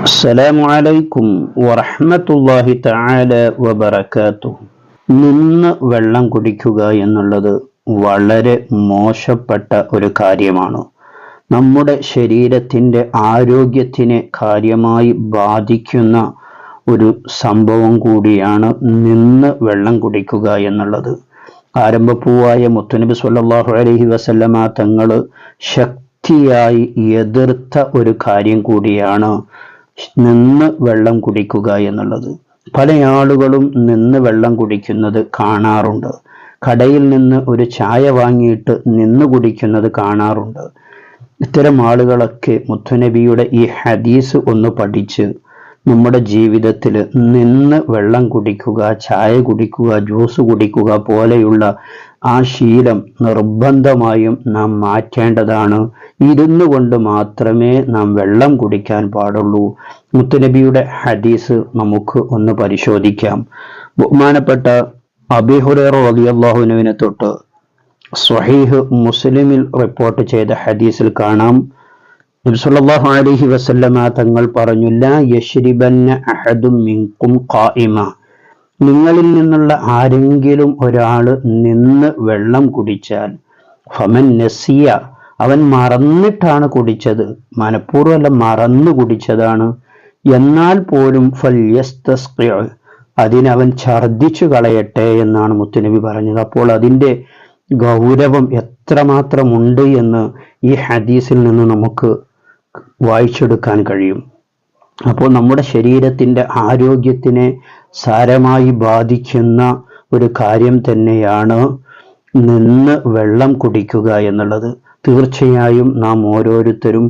അസ്സലാമു അലൈക്കും വറഹ്മത്തുള്ളാഹി തആല വബറകാതുഹു. നിന്ന് വെള്ളം കുടിക്കുക എന്നുള്ളത് വളരെ മോശപ്പെട്ട ഒരു കാര്യമാണ്. നമ്മുടെ ശരീരത്തിൻ്റെ ആരോഗ്യത്തിനെ കാര്യമായി ബാധിക്കുന്ന ഒരു സംഭവം കൂടിയാണ് നിന്ന് വെള്ളം കുടിക്കുക എന്നുള്ളത്. ആരംഭപ്പൂവായ മുത്തുനബി സ്വല്ലല്ലാഹു അലൈഹി വസല്ലമ തങ്ങൾ ശക്തിയായി എതിർത്ത ഒരു കാര്യം കൂടിയാണ് നിന്ന് വെള്ളം കുടിക്കുക എന്നുള്ളത്. പല ആളുകളും നിന്ന് വെള്ളം കുടിക്കുന്നത് കാണാറുണ്ട്. കടയിൽ നിന്ന് ഒരു ചായ വാങ്ങിയിട്ട് നിന്ന് കുടിക്കുന്നത് കാണാറുണ്ട്. ഇത്തരം ആളുകളൊക്കെ മുത്തുനബിയുടെ ഈ ഹദീസ് ഒന്ന് പഠിച്ച് നമ്മുടെ ജീവിതത്തിൽ നിന്ന് വെള്ളം കുടിക്കുക, ചായ കുടിക്കുക, ജ്യൂസ് കുടിക്കുക പോലെയുള്ള ആ ശീലം നിർബന്ധമായും നാം മാറ്റേണ്ടതാണ്. ഇരുന്നു കൊണ്ട് മാത്രമേ നാം വെള്ളം കുടിക്കാൻ പാടുള്ളൂ. മുത്തുനബിയുടെ ഹദീസ് നമുക്ക് ഒന്ന് പരിശോധിക്കാം. ബഹുമാനപ്പെട്ട അബീ ഹുറൈറ റളിയല്ലാഹു അൻഹുവിനെ തൊട്ട് സ്വഹീഹ് മുസ്ലിമിൽ റിപ്പോർട്ട് ചെയ്ത ഹദീസിൽ കാണാം, നബി സല്ലല്ലാഹു അലൈഹി വസല്ലമ തങ്ങൾ പറഞ്ഞു, ലാ യശ്രിബന്ന അഹദും മിൻകും ഖായിമ. നിങ്ങളിൽ നിന്നുള്ള ആരെങ്കിലും ഒരാൾ നിന്ന് വെള്ളം കുടിച്ചാൽ, ഫമൻ നസിയ, അവൻ മറന്നിട്ടാണ് കുടിച്ചത്, മനഃപൂർവ്വമല്ല, മറന്നു കുടിച്ചതാണ്, എന്നാൽ പോലും ഫൽയസ്തസ്ഖി, അതിനവൻ ഛർദ്ദിച്ചു കളയട്ടെ എന്നാണ് മുത്തുനബി പറഞ്ഞത്. അപ്പോൾ അതിൻ്റെ ഗൗരവം എത്രമാത്രമുണ്ട് എന്ന് ഈ ഹദീസിൽ നിന്ന് നമുക്ക് വായിച്ചെടുക്കാൻ കഴിയും. അപ്പോൾ നമ്മുടെ ശരീരത്തിൻ്റെ ആരോഗ്യത്തിനെ സാരമായി ബാധിക്കുന്ന ഒരു കാര്യം തന്നെയാണ് നിന്ന് വെള്ളം കുടിക്കുക എന്നുള്ളത്. തീർച്ചയായും നാം ഓരോരുത്തരും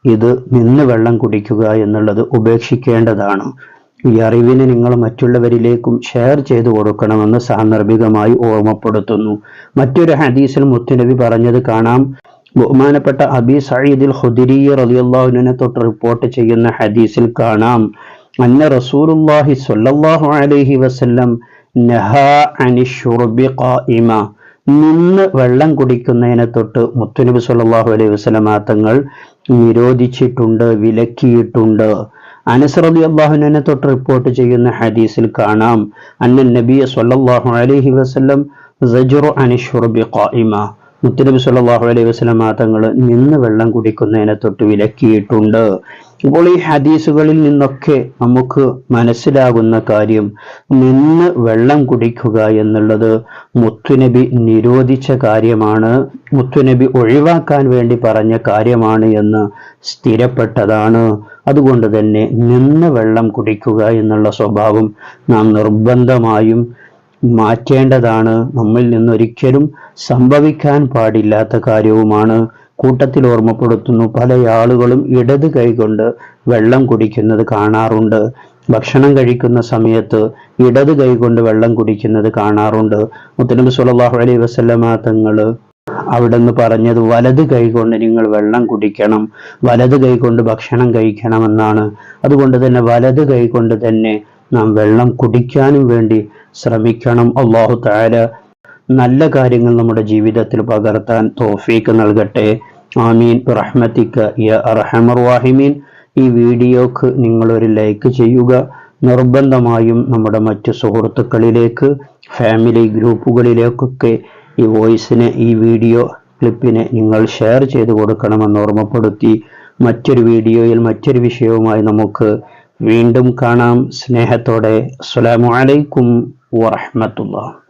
ഇത് നിന്ന് വെള്ളം കുടിക്കുക എന്നുള്ളത് ഉപേക്ഷിക്കേണ്ടതാണ്. ഈ അറിവിനെ നിങ്ങൾ മറ്റുള്ളവരിലേക്കും ഷെയർ ചെയ്തു കൊടുക്കണമെന്ന് സാന്ദർഭികമായി ഓർമ്മപ്പെടുത്തുന്നു. മറ്റൊരു ഹദീസിൽ മുത്തുനബി പറഞ്ഞത് കാണാം. ബഹുമാനപ്പെട്ട അബീ സഈദുൽ ഖുദരി റളിയല്ലാഹു അൻഹു തൊട്ട് റിപ്പോർട്ട് ചെയ്യുന്ന ഹദീസിൽ കാണാം, അന്ന റസൂലുള്ളാഹി സ്വല്ലല്ലാഹു അലൈഹി വസല്ലം നഹാ അനി ശുർബി ഖായിമ. നിന്ന് വെള്ളം കുടിക്കുന്നതിനെ തൊട്ട് മുത്തുനബി സ്വല്ലല്ലാഹു അലൈഹി വസല്ലമ തങ്ങൾ നിരോധിച്ചിട്ടുണ്ട്, വിലക്കിയിട്ടുണ്ട്. അനസ് റളിയല്ലാഹു അൻഹു തൊട്ട് റിപ്പോർട്ട് ചെയ്യുന്ന ഹദീസിൽ കാണാം, അന്ന നബിയ സ്വല്ലല്ലാഹു അലൈഹി വസല്ലം സജറു അനി ശുർബി ഖായിമ. മുത്തുനബി സല്ലല്ലാഹു അലൈഹി വസല്ലമ തങ്ങൾ നിന്ന് വെള്ളം കുടിക്കുന്നതിനെ തൊട്ട് വിലക്കിയിട്ടുണ്ട്. ഇപ്പോൾ ഈ ഹദീസുകളിൽ നിന്നൊക്കെ നമുക്ക് മനസ്സിലാകുന്ന കാര്യം, നിന്ന് വെള്ളം കുടിക്കുക എന്നുള്ളത് മുത്തുനബി നിരോധിച്ച കാര്യമാണ്, മുത്തുനബി ഒഴിവാക്കാൻ വേണ്ടി പറഞ്ഞ കാര്യമാണ് എന്ന് സ്ഥിരപ്പെട്ടതാണ്. അതുകൊണ്ട് തന്നെ നിന്ന് വെള്ളം കുടിക്കുക എന്നുള്ള സ്വഭാവം നാം നിർബന്ധമായും മാറ്റേണ്ടതാണ്. നമ്മിൽ നിന്നൊരിക്കലും സംഭവിക്കാൻ പാടില്ലാത്ത കാര്യവുമാണ്. കൂട്ടത്തിൽ ഓർമ്മപ്പെടുത്തുന്നു, പല ആളുകളും ഇടത് കൈകൊണ്ട് വെള്ളം കുടിക്കുന്നത് കാണാറുണ്ട്. ഭക്ഷണം കഴിക്കുന്ന സമയത്ത് ഇടത് കൈകൊണ്ട് വെള്ളം കുടിക്കുന്നത് കാണാറുണ്ട്. മുത്തനബി സ്വല്ലല്ലാഹു അലൈഹി വസല്ലമ തങ്ങൾ അവിടുന്ന് പറഞ്ഞത് വലത് കൈകൊണ്ട് നിങ്ങൾ വെള്ളം കുടിക്കണം, വലത് കൈകൊണ്ട് ഭക്ഷണം കഴിക്കണമെന്നാണ്. അതുകൊണ്ട് തന്നെ വലത് കൈകൊണ്ട് തന്നെ നാം വെള്ളം കുടിക്കാനും വേണ്ടി ശ്രമിക്കണം. അല്ലാഹു തആല നല്ല കാര്യങ്ങൾ നമ്മുടെ ജീവിതത്തിൽ പകർത്താൻ തൗഫീഖ് നൽകട്ടെ. ആമീൻ റഹ്മതിക യാ അർഹമർ റഹീമീൻ. ഈ വീഡിയോക്ക് നിങ്ങളൊരു ലൈക്ക് ചെയ്യുക. നിർബന്ധമായും നമ്മുടെ മറ്റു സുഹൃത്തുക്കളിലേക്ക്, ഫാമിലി ഗ്രൂപ്പുകളിലേക്കൊക്കെ ഈ വോയിസിനെ, ഈ വീഡിയോ ക്ലിപ്പിനെ നിങ്ങൾ ഷെയർ ചെയ്ത് കൊടുക്കണമെന്ന് ഓർമ്മപ്പെടുത്തി മറ്റൊരു വീഡിയോയിൽ മറ്റൊരു വിഷയവുമായി നമുക്ക് വീണ്ടും കാണാം. സ്നേഹത്തോടെ അസ്സലാമു അലൈക്കും വറഹ്മത്തുള്ളാഹി.